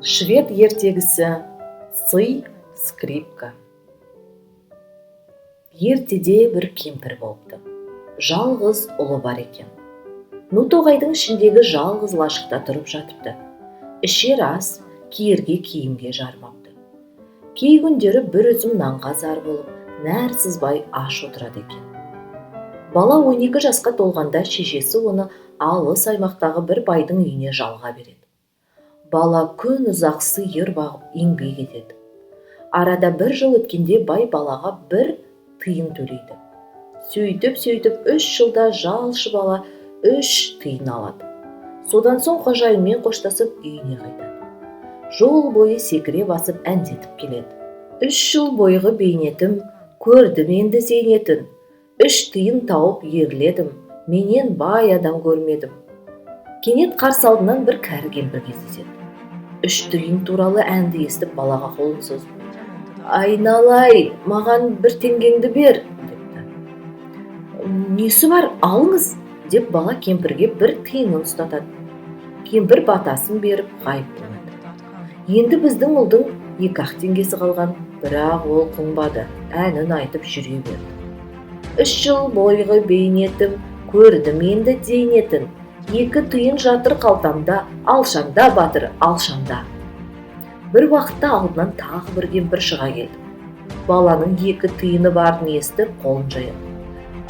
Швед ертегісі сый скрипка. Ертеде бір кемпір болыпты. Жалғыз ұлы бар екен. Тоғайдың ішіндегі жалғыз лашықта тұрып жатыпты. Ішер ас, киерге киімге жармапты. Кей күндері бір үзім нанға зар болып, нәр сызбай аш отырады екен. Бала 12 жасқа толғанда шешесі оны алыс аймақтағы бір байдың үйіне жалға береді. Бала күн ұзақ сиыр бағып еңбек етеді. Арада бір жыл өткенде бай балаға бір тиын төлейді. Сөйтіп 3 жылда жалшы бала 3 тиын алады. Содан соң қожайынмен қоштасып үйіне қайтады. Жол бойы секіре басып әндетіп келеді. 3 жыл бойғы бейнетім, көрдім енді зейнетін. 3 тиын тауып ерледім, менен бай адам көрмедім. Кенет қарсы алдынан бір кәрі кемпір кездеседі. 3 тиын туралы әнді естіп балаға қолын созып: «Айналай, маған 1 теңгеңді бер», депті. «Несі бар, алыңыз», деп бала кемпірге 1 тиынын ұстатады. Кемпір батасын беріп ғайып болады. Енді біздің ұлдың 2 теңгесі қалған, бірақ ол қыңбады, әнін айтып жүре берді. 3 жыл бойғы бейнетім, көрдім енді зейнетін. 2 тиын жатыр қалтамда, алшаңда батыр, алшаңда. Бір уақытта алдынан тағы бір кемпір шыға келді. Баланың 2 тиыны барын естіп қолын жайып: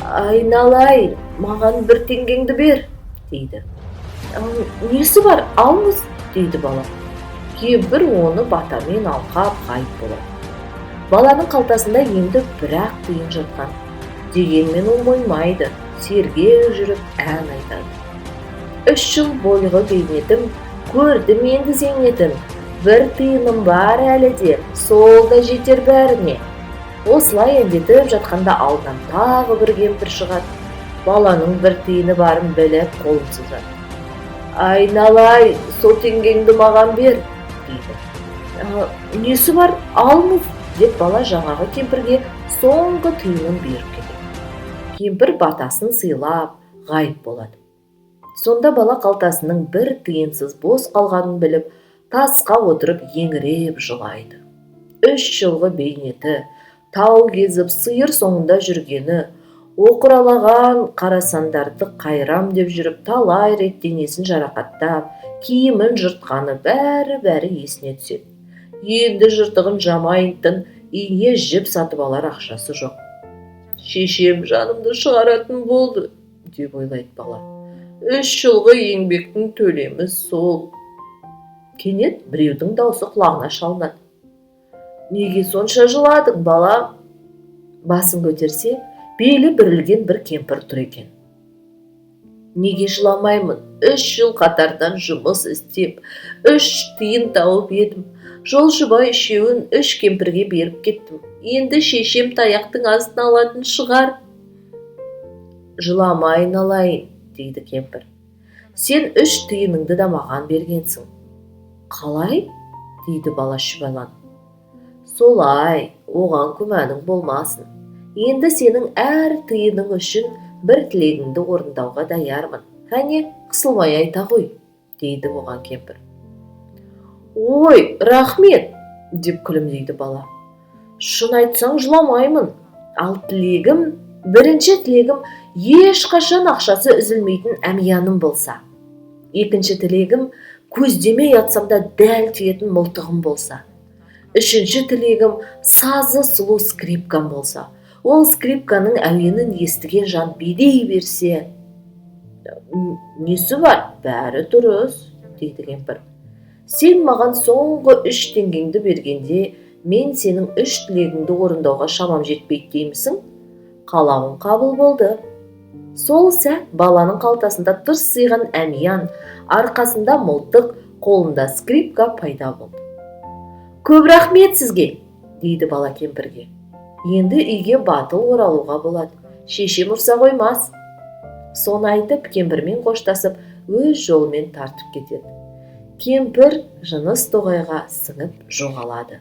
«Айналай, маған 1 теңгеңді бер», дейді. «Несі бар, алыңыз», дейді бала. Кемпір оны батамен алқап ғайып болады. Баланың қалтасында енді 1 тиын жатқан. Дегенмен ол мойымайды, сергек жүріп ән айтады. 3 жыл бойғы бейнетім, көрдім енді зейнетін. 1 тиыным бар әлі де, сол да жетер бәріне. Осылай әндетіп жатқанда алдынан тағы бір кемпір шығады. Баланың 1 тиыны барын біліп қолын созады. «Айналай, сол теңгеңді маған бер», дейді. «Несі бар, алыңыз», деп бала жаңағы кемпірге соңғы тиынын беріп кетеді. Кемпір батасын сыйлап ғайып болады. Сонда бала қалтасының 1 тиынсыз бос қалғанын біліп, тасқа отырып еңіреп жылайды. 3 жылғы бейнеті, тау кезіп сиыр соңында жүргені, оқыралаған қарасандарды қайрам деп жүріп, талай рет денесін жарақаттап, киімін жыртқаны бәрі есіне түседі. Енді жыртығын жамайтын, ине жіп сатып алар ақшасы жоқ. «Шешем жанымды шығаратын болды», деп ойлайды бала. 3 жылғы еңбектің төлемі сол. Кенет біреудің даусы құлағына шалынады. «Неге сонша жыладың, бала?» Басын көтерсе, белі бүрілген бір кемпір тұр екен. «Неге жыламаймын? 3 жыл қатардан жұмыс істеп, 3 тиын тауып едім. Жолшыбай үшеуін 3 кемпірге беріп кеттім. Енді шешем таяқтың астына алатын шығар». «Жылама, айналайын», дейді кемпір. «Сен 3 тиыныңды да маған бергенсің». «Қалай?» дейді бала шүбәланып. «Солай, оған күмәнің болмасын. Енді сенің әр тиының үшін 1 тілегіңді орындауға даярмын. Кәне, қысылмай айта ғой», дейді оған кемпір. «Ой, рахмет», деп күлімдейді бала. «Шын айтсаң жыламаймын. Ал тілегім, 1-ші тілегім ешқашан ақшасы үзілмейтін әмияным болса. 2-ші тілегім көздемей атсам да дәл тиетін мылтығым болса. 3-ші тілегім сазы сұлу скрипкам болса. Ол скрипканың әуенін естіген жан билей берсе». «Несі бар, бәрі дұрыс», дейді кемпір. «Сен маған соңғы 3 теңгеңді бергенде, мен сенің 3 тілегіңді орындауға шамам жетпейді деймісің?» Қалауың қабыл болды. Сол сәт баланың қалтасында тырс сыйған әмиян, арқасында мылтық, қолында скрипка пайда болды. «Көп рахмет сізге», дейді бала кемпірге. «Енді үйге батыл оралуға болады. Шешем ұрса қоймас». Соны айтып, кемпірмен қоштасып, өз жолымен тартып кетеді. Кемпір жыныс тоғайға сіңіп жоғалады.